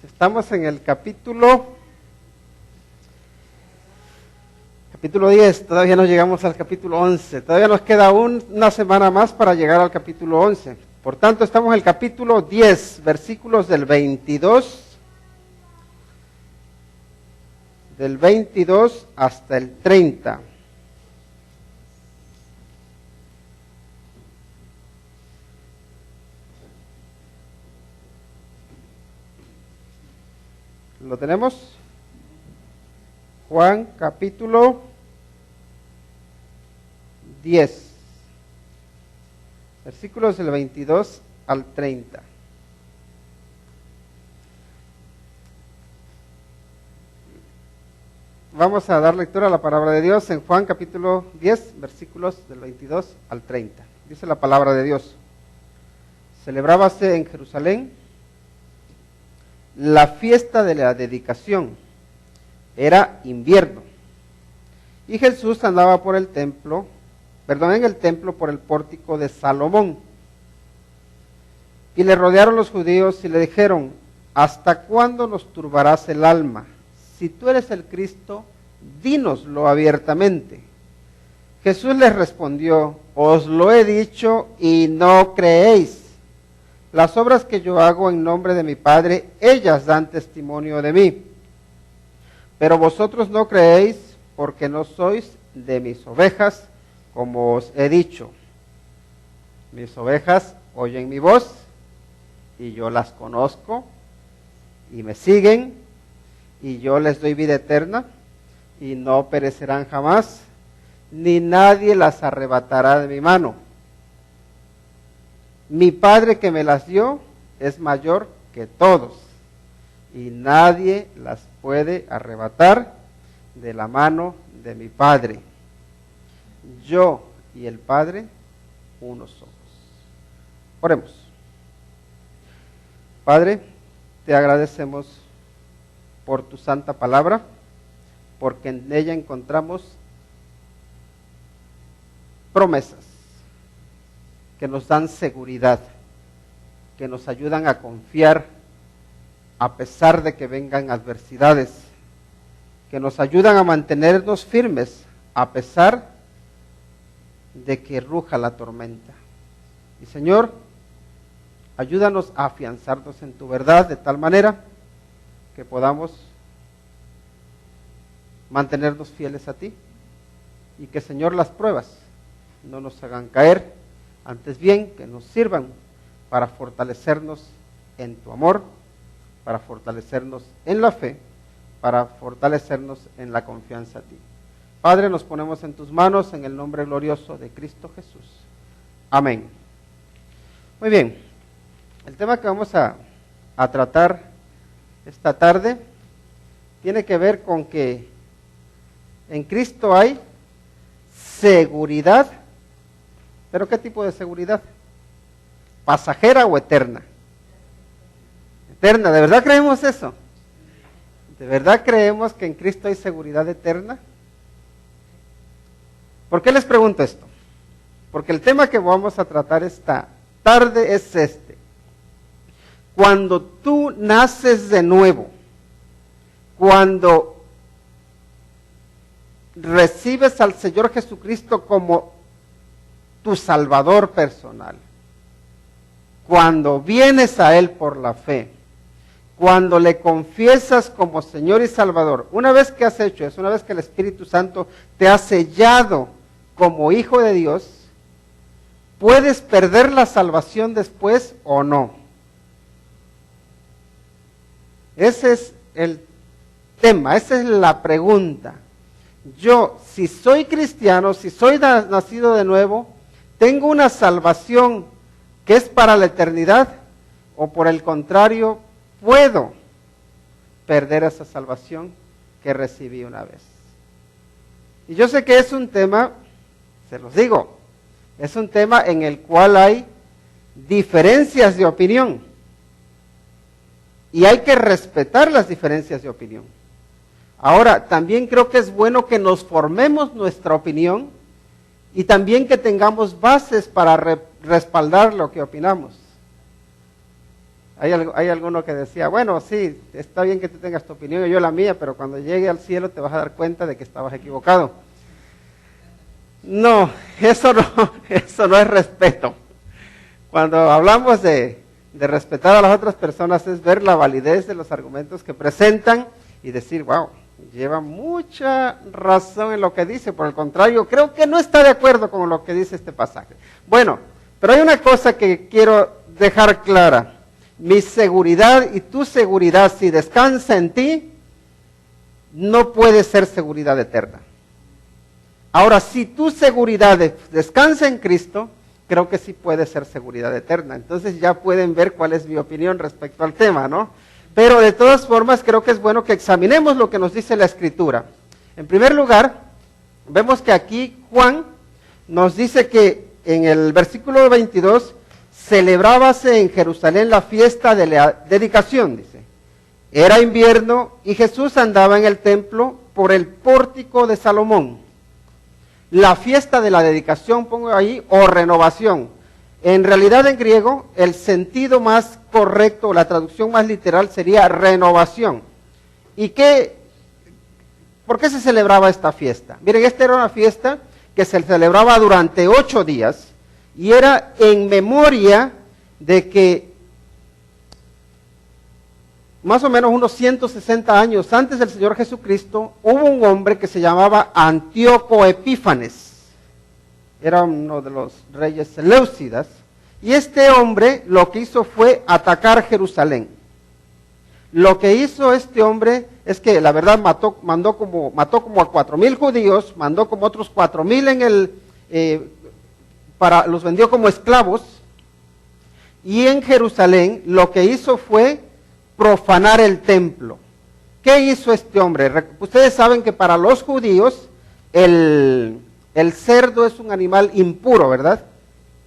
Estamos en el capítulo 10, todavía no llegamos al capítulo 11, todavía nos queda una semana más para llegar al capítulo 11. Por tanto, estamos en el capítulo 10, versículos del 22 hasta el 30. ¿Lo tenemos? Juan capítulo 10, versículos del 22 al 30. Vamos a dar lectura a la palabra de Dios en Juan capítulo 10, versículos del 22 al 30. Dice la palabra de Dios: celebrábase en Jerusalén la fiesta de la dedicación. Era invierno, y Jesús andaba en el templo por el pórtico de Salomón. Y le rodearon los judíos y le dijeron: ¿hasta cuándo nos turbarás el alma? Si tú eres el Cristo, dínoslo abiertamente. Jesús les respondió: os lo he dicho y no creéis. Las obras que yo hago en nombre de mi Padre, ellas dan testimonio de mí. Pero vosotros no creéis, porque no sois de mis ovejas, como os he dicho. Mis ovejas oyen mi voz, y yo las conozco, y me siguen, y yo les doy vida eterna, y no perecerán jamás, ni nadie las arrebatará de mi mano. Mi Padre que me las dio es mayor que todos, y nadie las puede arrebatar de la mano de mi Padre. Yo y el Padre, uno somos. Oremos. Padre, te agradecemos por tu santa palabra, porque en ella encontramos promesas que nos dan seguridad, que nos ayudan a confiar a pesar de que vengan adversidades, que nos ayudan a mantenernos firmes a pesar de que ruja la tormenta. Y Señor, ayúdanos a afianzarnos en tu verdad de tal manera que podamos mantenernos fieles a ti, y que, Señor, las pruebas no nos hagan caer, antes bien que nos sirvan para fortalecernos en tu amor, para fortalecernos en la fe, para fortalecernos en la confianza a ti. Padre, nos ponemos en tus manos en el nombre glorioso de Cristo Jesús. Amén. Muy bien, el tema que vamos a tratar esta tarde tiene que ver con que en Cristo hay seguridad. ¿Pero qué tipo de seguridad? ¿Pasajera o eterna? Eterna. ¿De verdad creemos eso? ¿De verdad creemos que en Cristo hay seguridad eterna? ¿Por qué les pregunto esto? Porque el tema que vamos a tratar esta tarde es este. Cuando tú naces de nuevo, cuando recibes al Señor Jesucristo como tu Salvador personal, cuando vienes a Él por la fe, cuando le confiesas como Señor y Salvador, una vez que has hecho eso, una vez que el Espíritu Santo te ha sellado como hijo de Dios, ¿puedes perder la salvación después o no? Ese es el tema, esa es la pregunta. Yo, si soy cristiano, si soy nacido de nuevo, ¿tengo una salvación que es para la eternidad? ¿O por el contrario, puedo perder esa salvación que recibí una vez? Y yo sé que es un tema, se los digo, es un tema en el cual hay diferencias de opinión. Y hay que respetar las diferencias de opinión. Ahora, también creo que es bueno que nos formemos nuestra opinión y también que tengamos bases para respaldar lo que opinamos. Hay alguno que decía, bueno, sí, está bien que tú tengas tu opinión y yo la mía, pero cuando llegue al cielo te vas a dar cuenta de que estabas equivocado. No, eso no es respeto. Cuando hablamos de respetar a las otras personas es ver la validez de los argumentos que presentan y decir, wow, lleva mucha razón en lo que dice. Por el contrario, creo que no está de acuerdo con lo que dice este pasaje. Bueno, pero hay una cosa que quiero dejar clara. Mi seguridad y tu seguridad, si descansa en ti, no puede ser seguridad eterna. Ahora, si tu seguridad descansa en Cristo, creo que sí puede ser seguridad eterna. Entonces ya pueden ver cuál es mi opinión respecto al tema, ¿no? Pero de todas formas creo que es bueno que examinemos lo que nos dice la Escritura. En primer lugar, vemos que aquí Juan nos dice que en el versículo 22, celebrábase en Jerusalén la fiesta de la dedicación, dice. Era invierno y Jesús andaba en el templo por el pórtico de Salomón. La fiesta de la dedicación, pongo ahí, o renovación. En realidad en griego, el sentido más correcto, la traducción más literal sería renovación. ¿Y por qué se celebraba esta fiesta? Miren, esta era una fiesta que se celebraba durante 8 días y era en memoria de que más o menos unos 160 años antes del Señor Jesucristo, hubo un hombre que se llamaba Antíoco Epífanes. Era uno de los reyes seleucidas. Y este hombre lo que hizo fue atacar Jerusalén. Lo que hizo este hombre es que la verdad mató como a 4,000 judíos, mandó como otros 4,000 los vendió como esclavos. Y en Jerusalén lo que hizo fue profanar el templo. ¿Qué hizo este hombre? Ustedes saben que para los judíos el cerdo es un animal impuro, ¿verdad?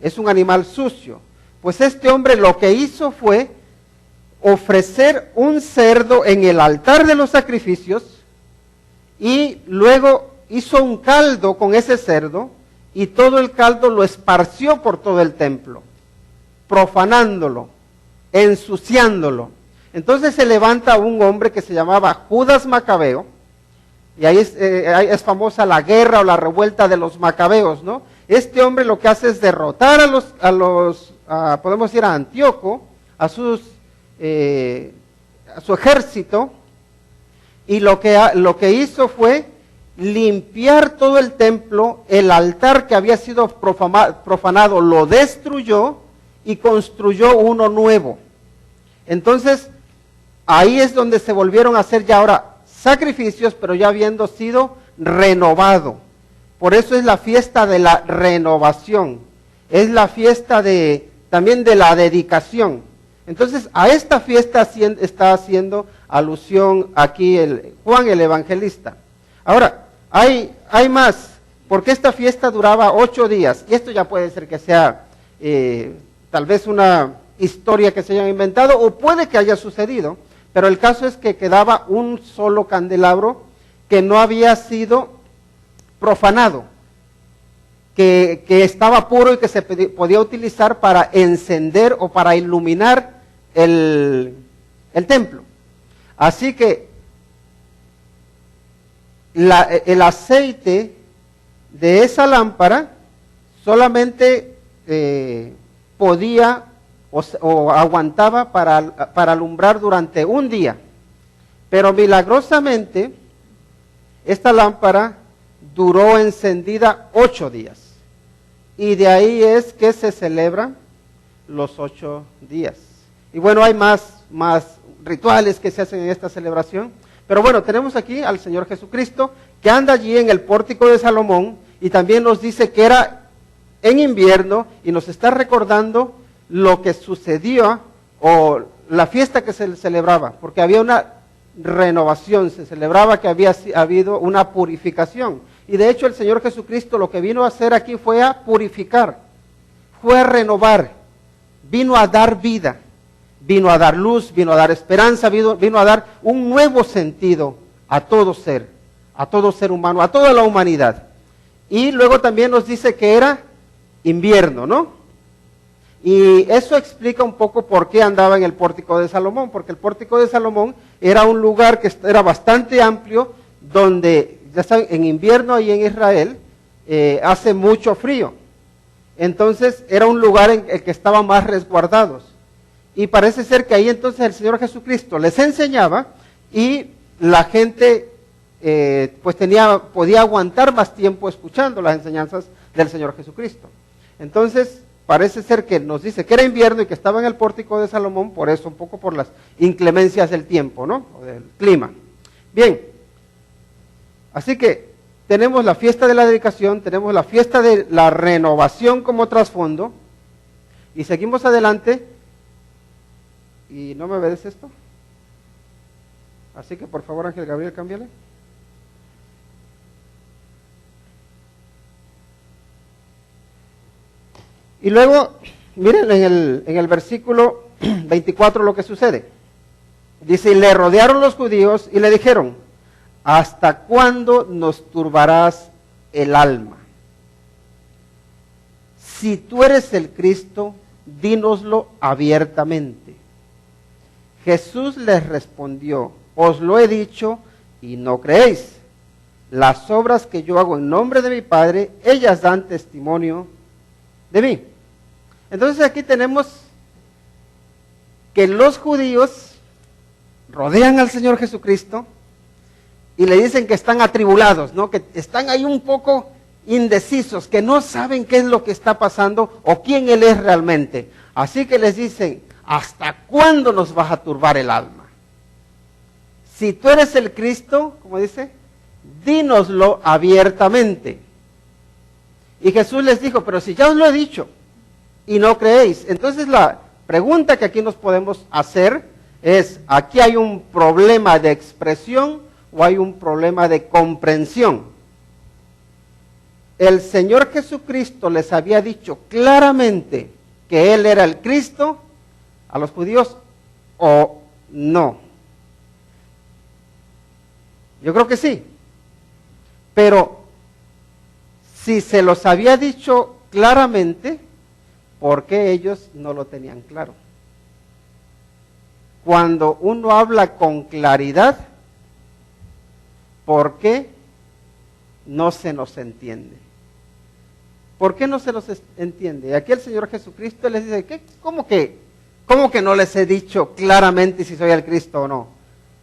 Es un animal sucio. Pues este hombre lo que hizo fue ofrecer un cerdo en el altar de los sacrificios y luego hizo un caldo con ese cerdo y todo el caldo lo esparció por todo el templo, profanándolo, ensuciándolo. Entonces se levanta un hombre que se llamaba Judas Macabeo, y ahí es famosa la guerra o la revuelta de los macabeos, ¿no? Este hombre lo que hace es derrotar podemos decir a Antíoco, a su ejército, y lo que hizo fue limpiar todo el templo, el altar que había sido profanado lo destruyó y construyó uno nuevo. Entonces, ahí es donde se volvieron a hacer ya ahora sacrificios, pero ya habiendo sido renovado. Por eso es la fiesta de la renovación. Es la fiesta también de la dedicación. Entonces, a esta fiesta está haciendo alusión aquí Juan el Evangelista. Ahora, hay más, porque esta fiesta duraba 8 días, y esto ya puede ser que sea tal vez una historia que se hayan inventado, o puede que haya sucedido, pero el caso es que quedaba un solo candelabro que no había sido profanado, que estaba puro y que se podía utilizar para encender o para iluminar el templo. Así que el aceite de esa lámpara solamente podía o aguantaba para alumbrar durante un día. Pero milagrosamente, esta lámpara duró encendida 8 días. Y de ahí es que se celebran los 8 días. Y bueno, hay más rituales que se hacen en esta celebración. Pero bueno, tenemos aquí al Señor Jesucristo que anda allí en el pórtico de Salomón y también nos dice que era en invierno y nos está recordando lo que sucedió o la fiesta que se celebraba, porque había una renovación, se celebraba que había habido una purificación. Y de hecho el Señor Jesucristo lo que vino a hacer aquí fue a purificar, fue a renovar, vino a dar vida, vino a dar luz, vino a dar esperanza, vino a dar un nuevo sentido a todo ser humano, a toda la humanidad. Y luego también nos dice que era invierno, ¿no? Y eso explica un poco por qué andaba en el pórtico de Salomón, porque el pórtico de Salomón era un lugar que era bastante amplio, donde, ya saben, en invierno ahí en Israel hace mucho frío. Entonces era un lugar en el que estaban más resguardados. Y parece ser que ahí entonces el Señor Jesucristo les enseñaba y la gente pues podía aguantar más tiempo escuchando las enseñanzas del Señor Jesucristo. Entonces parece ser que nos dice que era invierno y que estaba en el pórtico de Salomón, por eso, un poco por las inclemencias del tiempo, ¿no? O del clima. Bien, así que tenemos la fiesta de la dedicación, tenemos la fiesta de la renovación como trasfondo, y seguimos adelante, y no me ves esto, así que por favor Ángel Gabriel, cámbiale. Y luego, miren en el versículo 24 lo que sucede. Dice, y le rodearon los judíos y le dijeron, ¿hasta cuándo nos turbarás el alma? Si tú eres el Cristo, dínoslo abiertamente. Jesús les respondió, os lo he dicho y no creéis. Las obras que yo hago en nombre de mi Padre, ellas dan testimonio de mí. Entonces aquí tenemos que los judíos rodean al Señor Jesucristo y le dicen que están atribulados, ¿no? Que están ahí un poco indecisos, que no saben qué es lo que está pasando o quién Él es realmente. Así que les dicen, ¿hasta cuándo nos vas a turbar el alma? Si tú eres el Cristo, como dice, dínoslo abiertamente. Y Jesús les dijo, pero si ya os lo he dicho y no creéis. Entonces la pregunta que aquí nos podemos hacer es, ¿aquí hay un problema de expresión o hay un problema de comprensión? El Señor Jesucristo les había dicho claramente que Él era el Cristo a los judíos o no. Yo creo que sí. Pero si se los había dicho claramente, ¿por qué ellos no lo tenían claro? Cuando uno habla con claridad, ¿por qué no se nos entiende? ¿Por qué no se nos entiende? Aquí el Señor Jesucristo les dice, ¿cómo que no les he dicho claramente si soy el Cristo o no?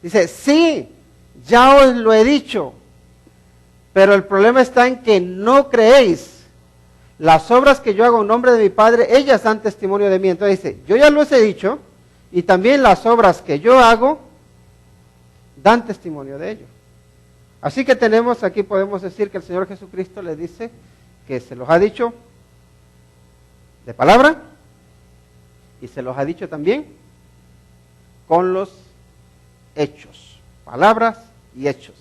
Dice, sí, ya os lo he dicho, pero el problema está en que no creéis. Las obras que yo hago en nombre de mi Padre, ellas dan testimonio de mí. Entonces dice, yo ya los he dicho, y también las obras que yo hago dan testimonio de ello. Así que aquí podemos decir que el Señor Jesucristo le dice que se los ha dicho de palabra, y se los ha dicho también con los hechos, palabras y hechos.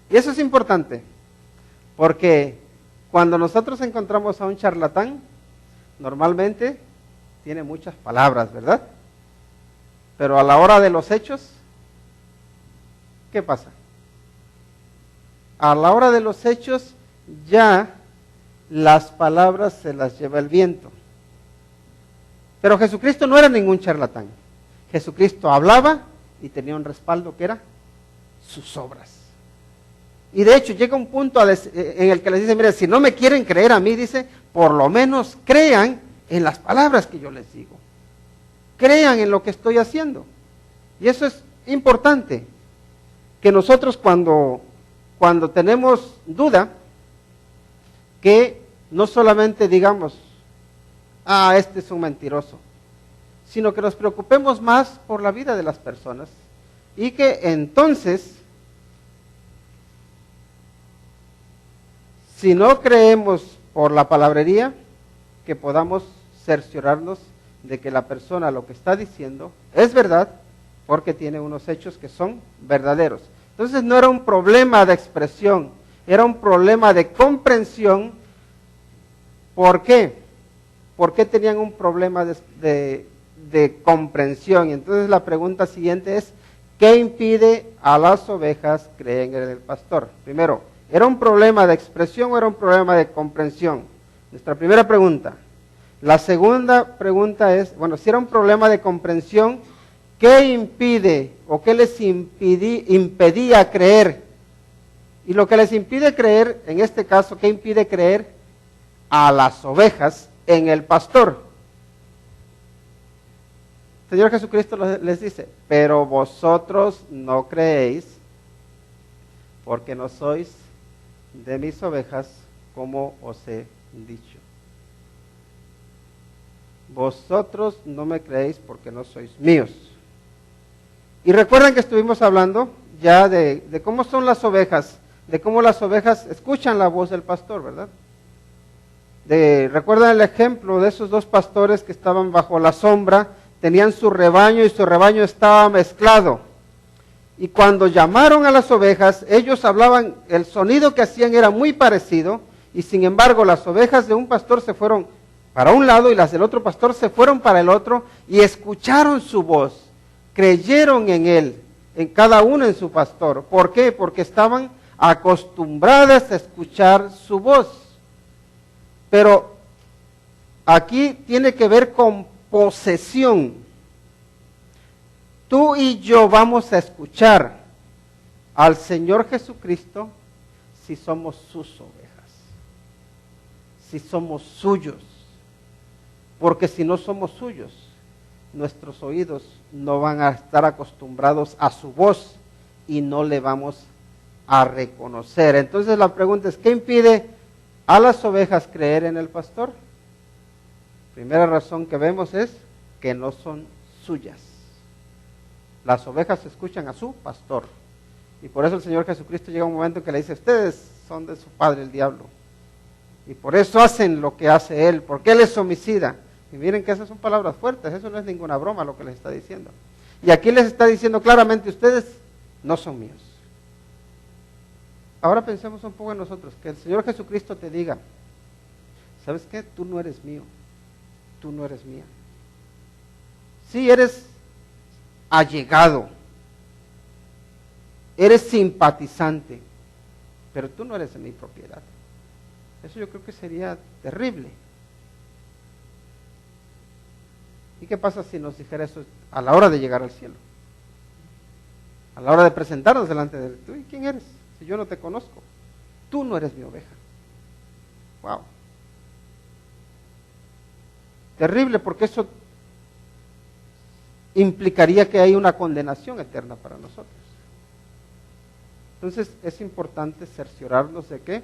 Y eso es importante, porque cuando nosotros encontramos a un charlatán, normalmente tiene muchas palabras, ¿verdad? Pero a la hora de los hechos, ¿qué pasa? A la hora de los hechos, ya las palabras se las lleva el viento. Pero Jesucristo no era ningún charlatán. Jesucristo hablaba y tenía un respaldo que era sus obras. Y de hecho llega un punto en el que les dice, mire, si no me quieren creer a mí, dice, por lo menos crean en las palabras que yo les digo. Crean en lo que estoy haciendo. Y eso es importante, que nosotros cuando tenemos duda, que no solamente digamos, este es un mentiroso, sino que nos preocupemos más por la vida de las personas y que entonces, si no creemos por la palabrería, que podamos cerciorarnos de que la persona lo que está diciendo es verdad, porque tiene unos hechos que son verdaderos. Entonces no era un problema de expresión, era un problema de comprensión. ¿Por qué? ¿Por qué tenían un problema de comprensión? Y entonces la pregunta siguiente es, ¿qué impide a las ovejas creer en el pastor? Primero, ¿era un problema de expresión o era un problema de comprensión? Nuestra primera pregunta. La segunda pregunta es, bueno, si era un problema de comprensión, ¿qué impide o qué les impedía creer? Y lo que les impide creer, en este caso, ¿qué impide creer a las ovejas en el pastor? El Señor Jesucristo les dice, pero vosotros no creéis porque no sois de mis ovejas, como os he dicho. Vosotros no me creéis porque no sois míos. Y recuerden que estuvimos hablando ya de cómo son las ovejas, de cómo las ovejas escuchan la voz del pastor, ¿verdad? Recuerdan el ejemplo de esos dos pastores que estaban bajo la sombra, tenían su rebaño y su rebaño estaba mezclado. Y cuando llamaron a las ovejas, ellos hablaban, el sonido que hacían era muy parecido, y sin embargo las ovejas de un pastor se fueron para un lado y las del otro pastor se fueron para el otro, y escucharon su voz, creyeron en él, en cada uno en su pastor. ¿Por qué? Porque estaban acostumbradas a escuchar su voz. Pero aquí tiene que ver con posesión. Tú y yo vamos a escuchar al Señor Jesucristo si somos sus ovejas, si somos suyos, porque si no somos suyos, nuestros oídos no van a estar acostumbrados a su voz y no le vamos a reconocer. Entonces la pregunta es, ¿qué impide a las ovejas creer en el pastor? Primera razón que vemos es que no son suyas. Las ovejas escuchan a su pastor. Y por eso el Señor Jesucristo llega un momento en que le dice, ustedes son de su padre el diablo. Y por eso hacen lo que hace él, porque él es homicida. Y miren que esas son palabras fuertes, eso no es ninguna broma lo que les está diciendo. Y aquí les está diciendo claramente, ustedes no son míos. Ahora pensemos un poco en nosotros, que el Señor Jesucristo te diga, ¿sabes qué? Tú no eres mío, tú no eres mía. Sí, eres allegado, eres simpatizante, pero tú no eres de mi propiedad. Eso yo creo que sería terrible. ¿Y qué pasa si nos dijera eso a la hora de llegar al cielo? A la hora de presentarnos delante de él. ¿Tú quién eres? Si yo no te conozco. Tú no eres mi oveja. Wow. Terrible, porque eso implicaría que hay una condenación eterna para nosotros. Entonces es importante cerciorarnos de qué,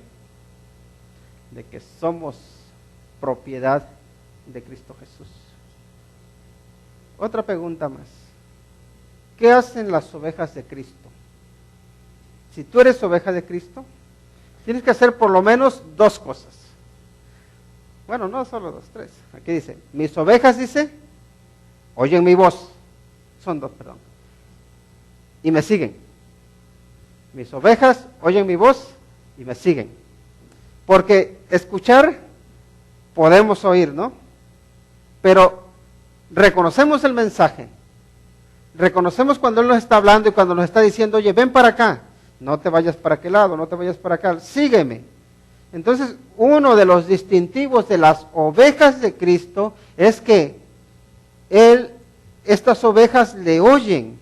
de que somos propiedad de Cristo Jesús. Otra pregunta más. ¿Qué hacen las ovejas de Cristo? Si tú eres oveja de Cristo, tienes que hacer por lo menos dos cosas. Bueno, no solo dos, tres. Aquí dice, mis ovejas, dice, oyen mi voz. Son dos, perdón. Y me siguen. Mis ovejas oyen mi voz y me siguen. Porque escuchar podemos oír, ¿no? Pero reconocemos el mensaje. Reconocemos cuando Él nos está hablando y cuando nos está diciendo, oye, ven para acá. No te vayas para aquel lado, no te vayas para acá. Sígueme. Entonces, uno de los distintivos de las ovejas de Cristo es que estas ovejas le oyen.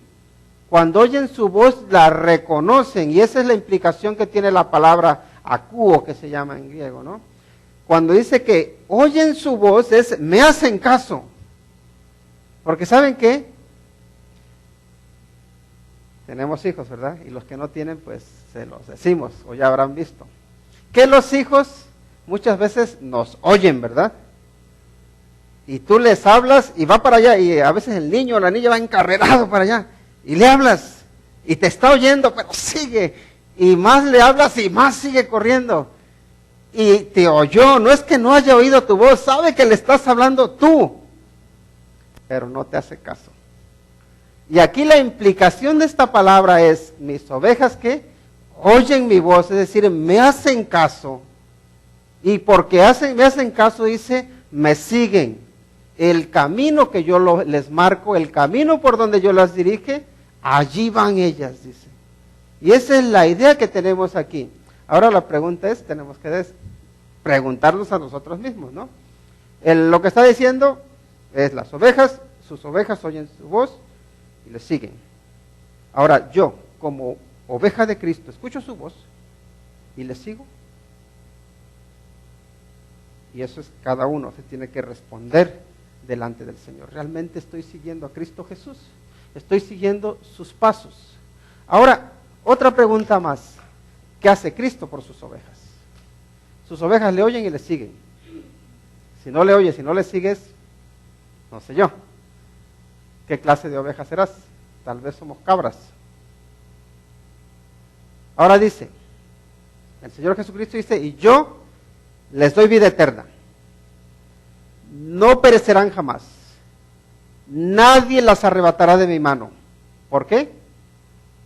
Cuando oyen su voz, la reconocen. Y esa es la implicación que tiene la palabra akúo, que se llama en griego, ¿no? Cuando dice que oyen su voz, es me hacen caso. Porque ¿saben qué? Tenemos hijos, ¿verdad? Y los que no tienen, pues se los decimos, o ya habrán visto. Que los hijos muchas veces nos oyen, ¿verdad? Y tú les hablas y va para allá, y a veces el niño o la niña va encarrerado para allá, y le hablas, y te está oyendo, pero sigue, y más le hablas y más sigue corriendo. Y te oyó, no es que no haya oído tu voz, sabe que le estás hablando tú, pero no te hace caso. Y aquí la implicación de esta palabra es, mis ovejas que oyen mi voz, es decir, me hacen caso. Y porque me hacen caso, dice, me siguen. El camino que yo les marco, el camino por donde yo las dirige, allí van ellas, dice. Y esa es la idea que tenemos aquí. Ahora la pregunta es, tenemos que preguntarnos a nosotros mismos, ¿no? Lo que está diciendo es sus ovejas oyen su voz y le siguen. Ahora yo, como oveja de Cristo, escucho su voz y le sigo. Y eso es cada uno, se tiene que responder delante del Señor. ¿Realmente estoy siguiendo a Cristo Jesús? ¿Estoy siguiendo sus pasos? Ahora, otra pregunta más. ¿Qué hace Cristo por sus ovejas? Sus ovejas le oyen y le siguen. Si no le oyes, si no le sigues, no sé yo. ¿Qué clase de ovejas serás? Tal vez somos cabras. Ahora dice, el Señor Jesucristo dice, y yo les doy vida eterna. No perecerán jamás. Nadie las arrebatará de mi mano. ¿Por qué?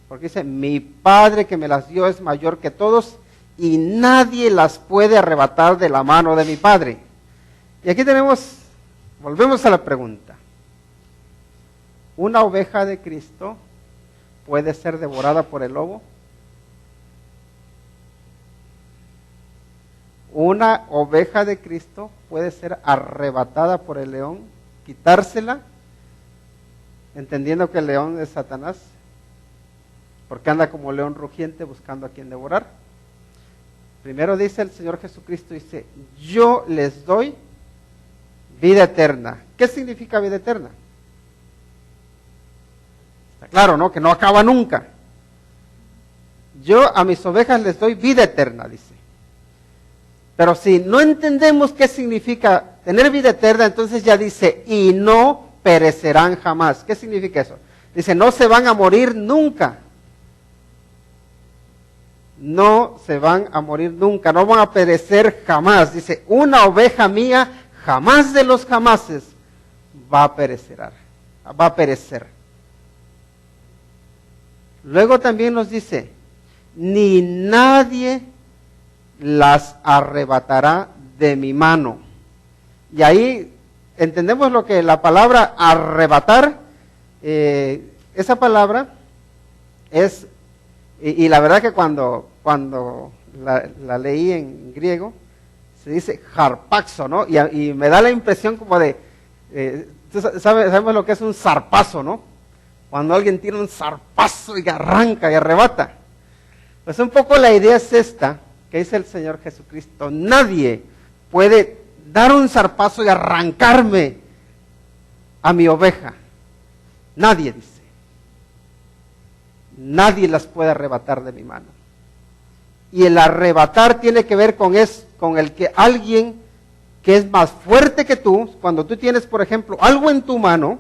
Porque dice, mi Padre que me las dio es mayor que todos y nadie las puede arrebatar de la mano de mi Padre. Y aquí volvemos a la pregunta. ¿Una oveja de Cristo puede ser devorada por el lobo? ¿Una oveja de Cristo puede ser arrebatada por el león, quitársela, entendiendo que el león es Satanás? Porque anda como león rugiente buscando a quien devorar. Primero dice el Señor Jesucristo, dice, yo les doy vida eterna. ¿Qué significa vida eterna? Está claro, ¿no? Que no acaba nunca. Yo a mis ovejas les doy vida eterna, dice. Pero si no entendemos qué significa tener vida eterna, entonces ya dice, y no perecerán jamás. ¿Qué significa eso? Dice, no se van a morir nunca. No se van a morir nunca, no van a perecer jamás. Dice, una oveja mía jamás de los jamases va a perecer. Luego también nos dice, ni nadie las arrebatará de mi mano. Y ahí entendemos lo que la palabra arrebatar, esa palabra es, y la verdad que cuando la leí en griego, se dice harpaxo, ¿no? Y me da la impresión como de, sabemos lo que es un zarpazo, ¿no? Cuando alguien tiene un zarpazo y arranca y arrebata. Pues un poco la idea es esta, que dice el Señor Jesucristo, nadie puede dar un zarpazo y arrancarme a mi oveja. Nadie, dice. Nadie las puede arrebatar de mi mano. Y el arrebatar tiene que ver con el que alguien que es más fuerte que tú, cuando tú tienes, por ejemplo, algo en tu mano,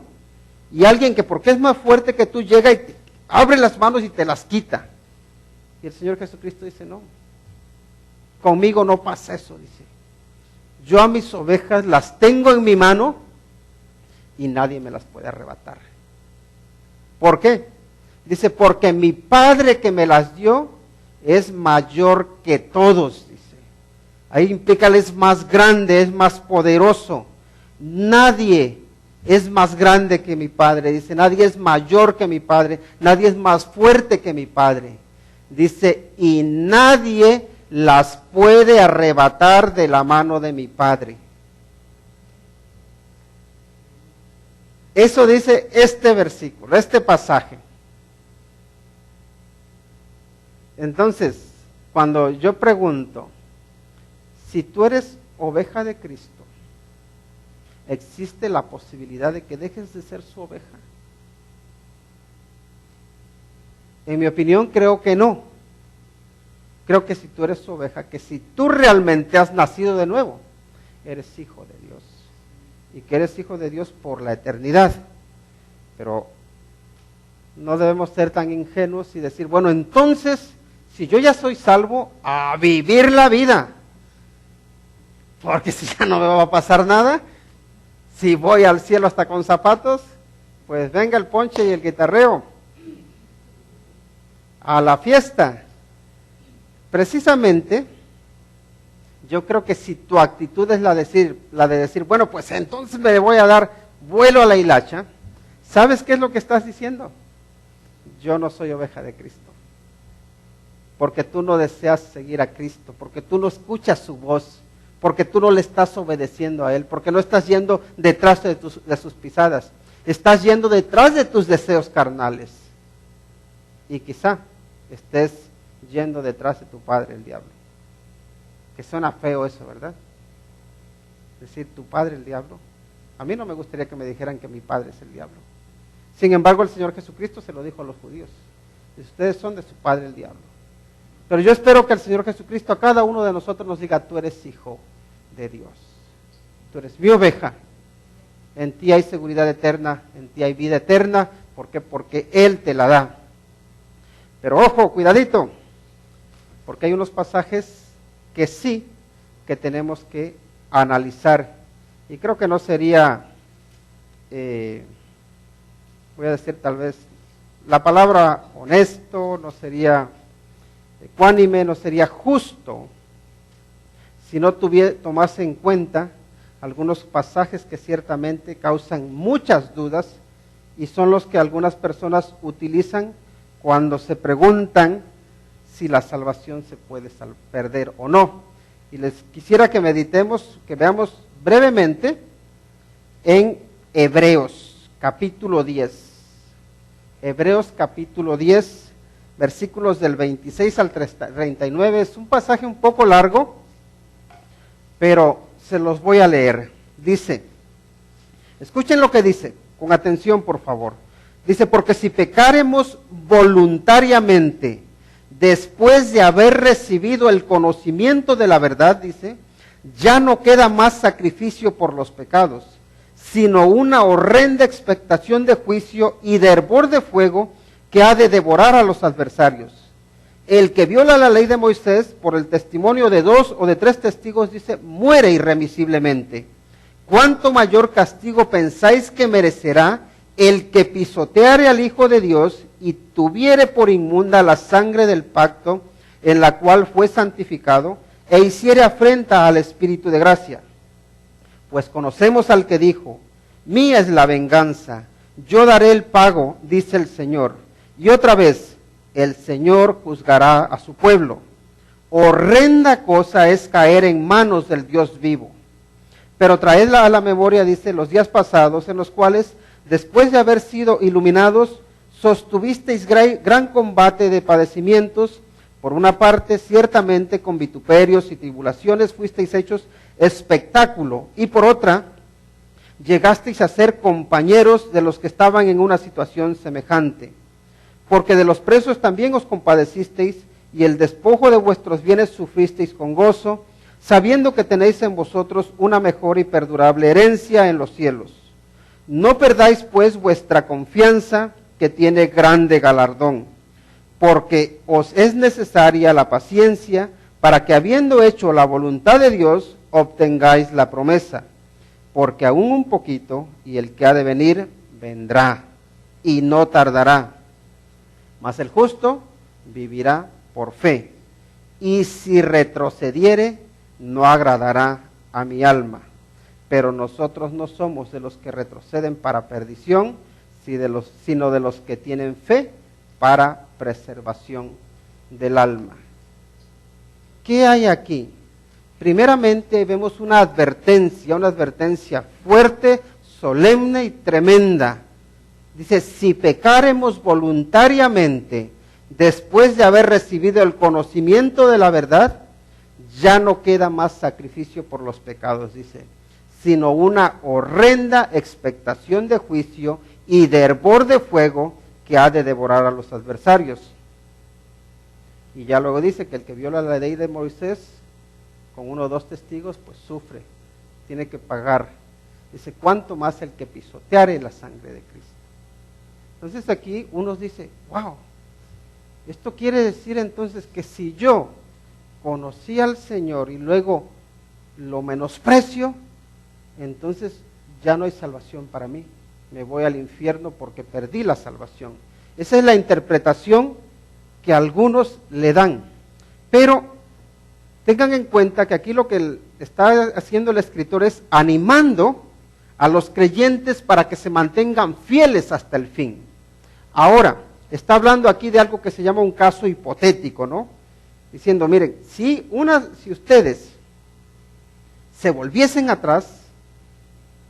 y alguien que porque es más fuerte que tú llega y te abre las manos y te las quita. Y el Señor Jesucristo dice, no, conmigo no pasa eso, dice. Yo a mis ovejas las tengo en mi mano y nadie me las puede arrebatar. ¿Por qué? Dice, porque mi Padre que me las dio es mayor que todos, dice. Ahí implica que es más grande, es más poderoso. Nadie es más grande que mi Padre, dice. Nadie es mayor que mi Padre, nadie es más fuerte que mi Padre. Dice, y nadie las puede arrebatar de la mano de mi Padre. Eso dice este versículo, este pasaje. Entonces, cuando yo pregunto, si tú eres oveja de Cristo, ¿existe la posibilidad de que dejes de ser su oveja? En mi opinión, creo que no. Creo que si tú eres su oveja, que si tú realmente has nacido de nuevo, eres hijo de Dios. Y que eres hijo de Dios por la eternidad. Pero no debemos ser tan ingenuos y decir, bueno, entonces, si yo ya soy salvo, a vivir la vida. Porque si ya no me va a pasar nada, si voy al cielo hasta con zapatos, pues venga el ponche y el guitarreo. A la fiesta. Precisamente, yo creo que si tu actitud es la de decir, bueno, pues entonces me voy a dar vuelo a la hilacha, ¿sabes qué es lo que estás diciendo? Yo no soy oveja de Cristo. Porque tú no deseas seguir a Cristo, porque tú no escuchas su voz, porque tú no le estás obedeciendo a Él, porque no estás yendo detrás de sus pisadas, estás yendo detrás de tus deseos carnales. Y quizá estés yendo detrás de tu padre, el diablo. Que suena feo eso, ¿verdad? Decir, tu padre, el diablo. A mí no me gustaría que me dijeran que mi padre es el diablo. Sin embargo, el Señor Jesucristo se lo dijo a los judíos. Ustedes son de su padre, el diablo. Pero yo espero que el Señor Jesucristo a cada uno de nosotros nos diga, tú eres hijo de Dios. Tú eres mi oveja. En ti hay seguridad eterna, en ti hay vida eterna. ¿Por qué? Porque Él te la da. Pero ojo, cuidadito, porque hay unos pasajes que sí que tenemos que analizar. Y creo que no sería, voy a decir tal vez, la palabra honesto, no sería ecuánime, no sería justo, si no tomase en cuenta algunos pasajes que ciertamente causan muchas dudas y son los que algunas personas utilizan cuando se preguntan si la salvación se puede perder o no. Y les quisiera que meditemos, que veamos brevemente en Hebreos capítulo 10. Hebreos capítulo 10, versículos del 26 al 39. Es un pasaje un poco largo, pero se los voy a leer. Dice, escuchen lo que dice, con atención por favor. Dice, porque si pecaremos voluntariamente, después de haber recibido el conocimiento de la verdad, dice, ya no queda más sacrificio por los pecados, sino una horrenda expectación de juicio y de hervor de fuego que ha de devorar a los adversarios. El que viola la ley de Moisés por el testimonio de 2 o de 3 testigos, dice, muere irremisiblemente. ¿Cuánto mayor castigo pensáis que merecerá el que pisoteare al Hijo de Dios y tuviere por inmunda la sangre del pacto en la cual fue santificado e hiciere afrenta al Espíritu de gracia? Pues conocemos al que dijo, mía es la venganza, yo daré el pago, dice el Señor. Y otra vez, el Señor juzgará a su pueblo. Horrenda cosa es caer en manos del Dios vivo. Pero traedla a la memoria, dice, los días pasados, en los cuales, después de haber sido iluminados, sostuvisteis gran combate de padecimientos. Por una parte, ciertamente con vituperios y tribulaciones fuisteis hechos espectáculo, y por otra, llegasteis a ser compañeros de los que estaban en una situación semejante. Porque de los presos también os compadecisteis, y el despojo de vuestros bienes sufristeis con gozo, sabiendo que tenéis en vosotros una mejor y perdurable herencia en los cielos. No perdáis pues vuestra confianza, que tiene grande galardón, porque os es necesaria la paciencia, para que habiendo hecho la voluntad de Dios, obtengáis la promesa. Porque aún un poquito, y el que ha de venir, vendrá, y no tardará. Mas el justo vivirá por fe, y si retrocediere, no agradará a mi alma. Pero nosotros no somos de los que retroceden para perdición, sino de los que tienen fe para preservación del alma. ¿Qué hay aquí? Primeramente vemos una advertencia fuerte, solemne y tremenda. Dice, si pecaremos voluntariamente después de haber recibido el conocimiento de la verdad, ya no queda más sacrificio por los pecados, dice, sino una horrenda expectación de juicio y de hervor de fuego que ha de devorar a los adversarios. Y ya luego dice que el que viola la ley de Moisés con 1 o 2 testigos, pues sufre, tiene que pagar. Dice, ¿cuánto más el que pisoteare la sangre de Cristo? Entonces aquí uno dice, wow, esto quiere decir entonces que si yo conocí al Señor y luego lo menosprecio, entonces ya no hay salvación para mí. Me voy al infierno porque perdí la salvación. Esa es la interpretación que algunos le dan. Pero tengan en cuenta que aquí lo que está haciendo el escritor es animando a los creyentes para que se mantengan fieles hasta el fin. Ahora, está hablando aquí de algo que se llama un caso hipotético, ¿no? Diciendo, miren, si ustedes se volviesen atrás,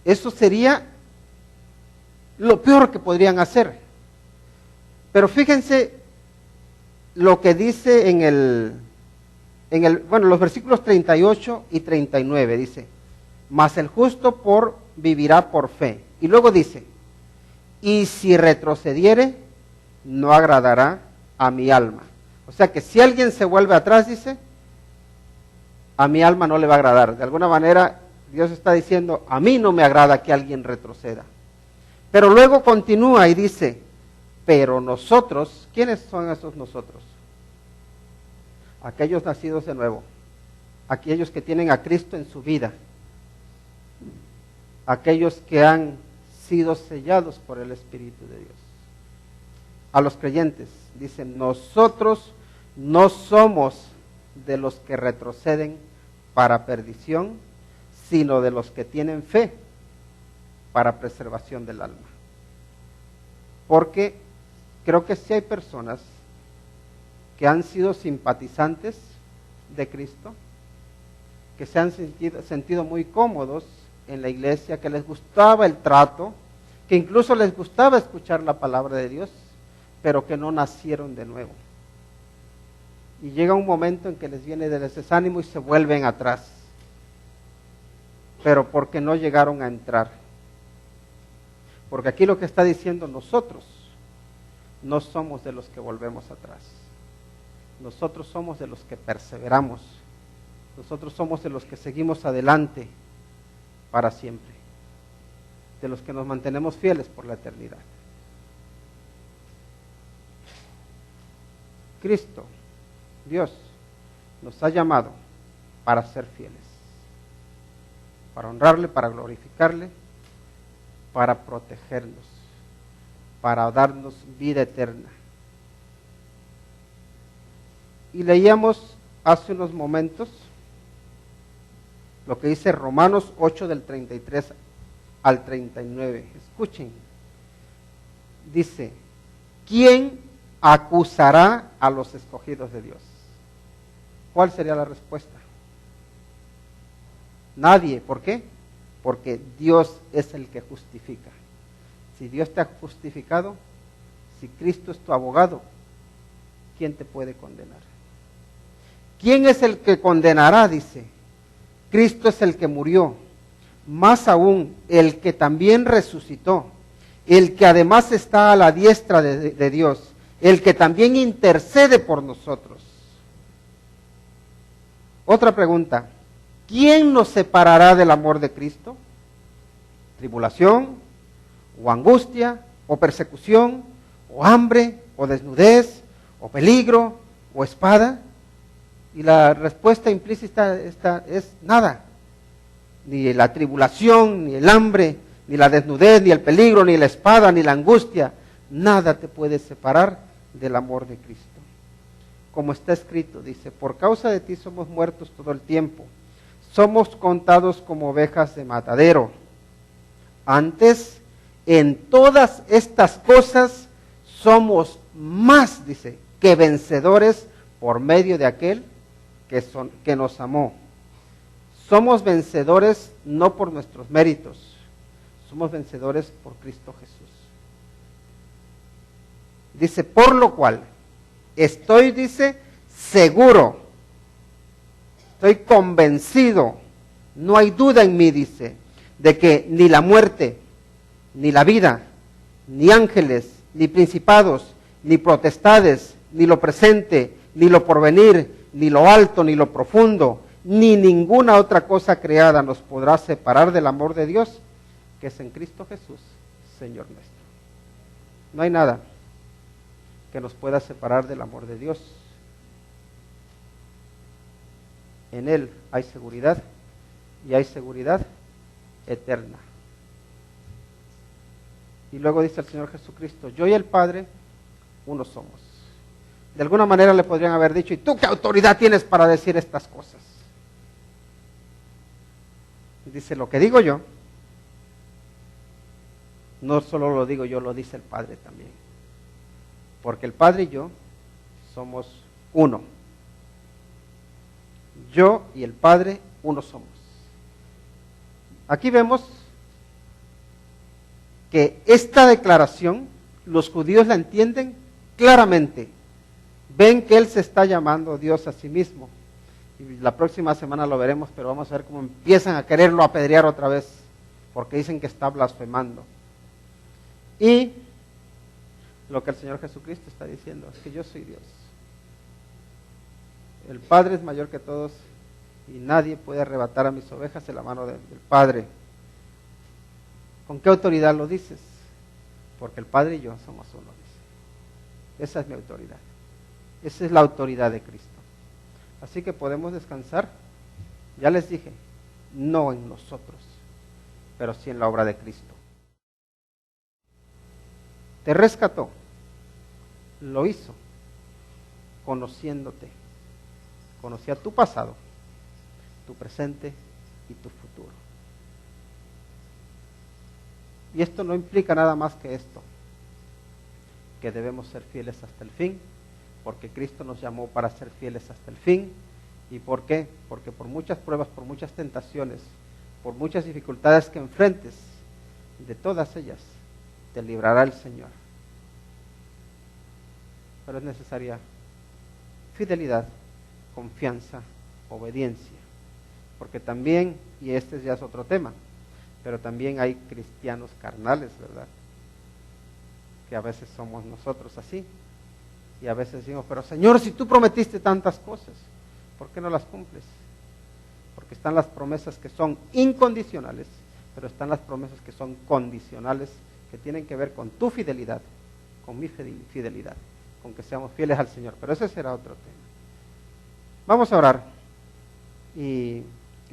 eso sería lo peor que podrían hacer. Pero fíjense lo que dice los versículos 38 y 39, dice, mas el justo vivirá por fe. Y luego dice, y si retrocediere, no agradará a mi alma. O sea que si alguien se vuelve atrás, dice, a mi alma no le va a agradar. De alguna manera, Dios está diciendo, a mí no me agrada que alguien retroceda. Pero luego continúa y dice, pero nosotros, ¿quiénes son esos nosotros? Aquellos nacidos de nuevo, aquellos que tienen a Cristo en su vida, aquellos que han sido sellados por el Espíritu de Dios. A los creyentes, dicen, nosotros no somos de los que retroceden para perdición, sino de los que tienen fe para preservación del alma. Porque creo que sí hay personas que han sido simpatizantes de Cristo, que se han sentido muy cómodos en la iglesia, que les gustaba el trato, que incluso les gustaba escuchar la palabra de Dios, pero que no nacieron de nuevo. Y llega un momento en que les viene del desánimo y se vuelven atrás, pero porque no llegaron a entrar. Porque aquí lo que está diciendo, nosotros no somos de los que volvemos atrás. Nosotros somos de los que perseveramos. Nosotros somos de los que seguimos adelante para siempre. De los que nos mantenemos fieles por la eternidad. Cristo, Dios, nos ha llamado para ser fieles. Para honrarle, para glorificarle, para protegernos, para darnos vida eterna. Y leíamos hace unos momentos lo que dice Romanos 8 del 33 al 39. Escuchen. Dice, ¿quién acusará a los escogidos de Dios? ¿Cuál sería la respuesta? Nadie. ¿Por qué? Porque Dios es el que justifica. Si Dios te ha justificado, si Cristo es tu abogado, ¿quién te puede condenar? ¿Quién es el que condenará? Dice, Cristo es el que murió, más aún el que también resucitó, el que además está a la diestra de Dios, el que también intercede por nosotros. Otra pregunta, ¿quién nos separará del amor de Cristo? ¿Tribulación, o angustia, o persecución, o hambre, o desnudez, o peligro, o espada? Y la respuesta implícita es nada. Ni la tribulación, ni el hambre, ni la desnudez, ni el peligro, ni la espada, ni la angustia. Nada te puede separar del amor de Cristo. Como está escrito, dice, por causa de ti somos muertos todo el tiempo. Somos contados como ovejas de matadero. Antes, en todas estas cosas, somos más, dice, que vencedores por medio de aquel que nos amó. Somos vencedores no por nuestros méritos, somos vencedores por Cristo Jesús. Dice, por lo cual, estoy, dice, seguro, estoy convencido, no hay duda en mí, dice, de que ni la muerte, ni la vida, ni ángeles, ni principados, ni potestades, ni lo presente, ni lo porvenir, ni lo alto, ni lo profundo, ni ninguna otra cosa creada nos podrá separar del amor de Dios, que es en Cristo Jesús, Señor nuestro. No hay nada que nos pueda separar del amor de Dios. En Él hay seguridad, y hay seguridad eterna. Y luego dice el Señor Jesucristo, yo y el Padre, uno somos. De alguna manera le podrían haber dicho, ¿y tú qué autoridad tienes para decir estas cosas? Dice, lo que digo yo, no solo lo digo yo, lo dice el Padre también. Porque el Padre y yo somos uno. Yo y el Padre, uno somos. Aquí vemos que esta declaración los judíos la entienden claramente. Ven que él se está llamando Dios a sí mismo. Y la próxima semana lo veremos, pero vamos a ver cómo empiezan a quererlo apedrear otra vez, porque dicen que está blasfemando. Y lo que el Señor Jesucristo está diciendo es que yo soy Dios. El Padre es mayor que todos y nadie puede arrebatar a mis ovejas de la mano del Padre. ¿Con qué autoridad lo dices? Porque el Padre y yo somos uno, dice. Esa es mi autoridad. Esa es la autoridad de Cristo. Así que podemos descansar, ya les dije, no en nosotros, pero sí en la obra de Cristo. Te rescató, lo hizo, conociéndote. Conocía tu pasado, tu presente y tu futuro. Y esto no implica nada más que esto, que debemos ser fieles hasta el fin, porque Cristo nos llamó para ser fieles hasta el fin. ¿Y por qué? Porque por muchas pruebas, por muchas tentaciones, por muchas dificultades que enfrentes, de todas ellas te librará el Señor. Pero es necesaria fidelidad, confianza, obediencia. Porque también, y este ya es otro tema, pero también hay cristianos carnales, ¿verdad? Que a veces somos nosotros así. Y a veces decimos, pero Señor, si tú prometiste tantas cosas, ¿por qué no las cumples? Porque están las promesas que son incondicionales, pero están las promesas que son condicionales, que tienen que ver con tu fidelidad, con mi fidelidad, con que seamos fieles al Señor. Pero ese será otro tema. Vamos a orar y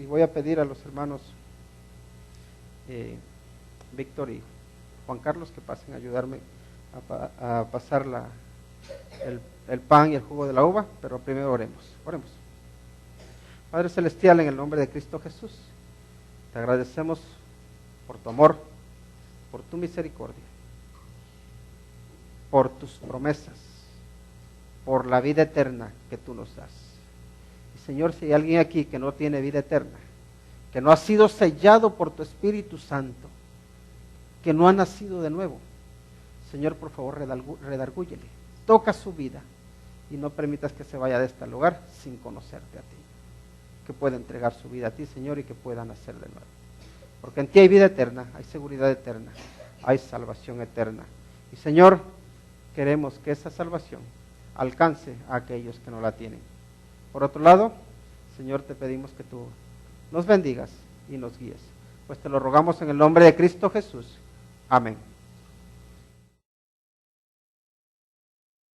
voy a pedir a los hermanos Víctor y Juan Carlos que pasen a ayudarme a pasar el pan y el jugo de la uva, pero primero oremos. Padre Celestial, en el nombre de Cristo Jesús, te agradecemos por tu amor, por tu misericordia, por tus promesas, por la vida eterna que tú nos das. Y Señor, si hay alguien aquí que no tiene vida eterna, que no ha sido sellado por tu Espíritu Santo, que no ha nacido de nuevo, Señor, por favor, redargúyele, toca su vida y no permitas que se vaya de este lugar sin conocerte a ti. Que pueda entregar su vida a ti, Señor, y que pueda nacer de nuevo. Porque en ti hay vida eterna, hay seguridad eterna, hay salvación eterna. Y Señor, queremos que esa salvación alcance a aquellos que no la tienen. Por otro lado, Señor, te pedimos que tú nos bendigas y nos guíes. Pues te lo rogamos en el nombre de Cristo Jesús. Amén.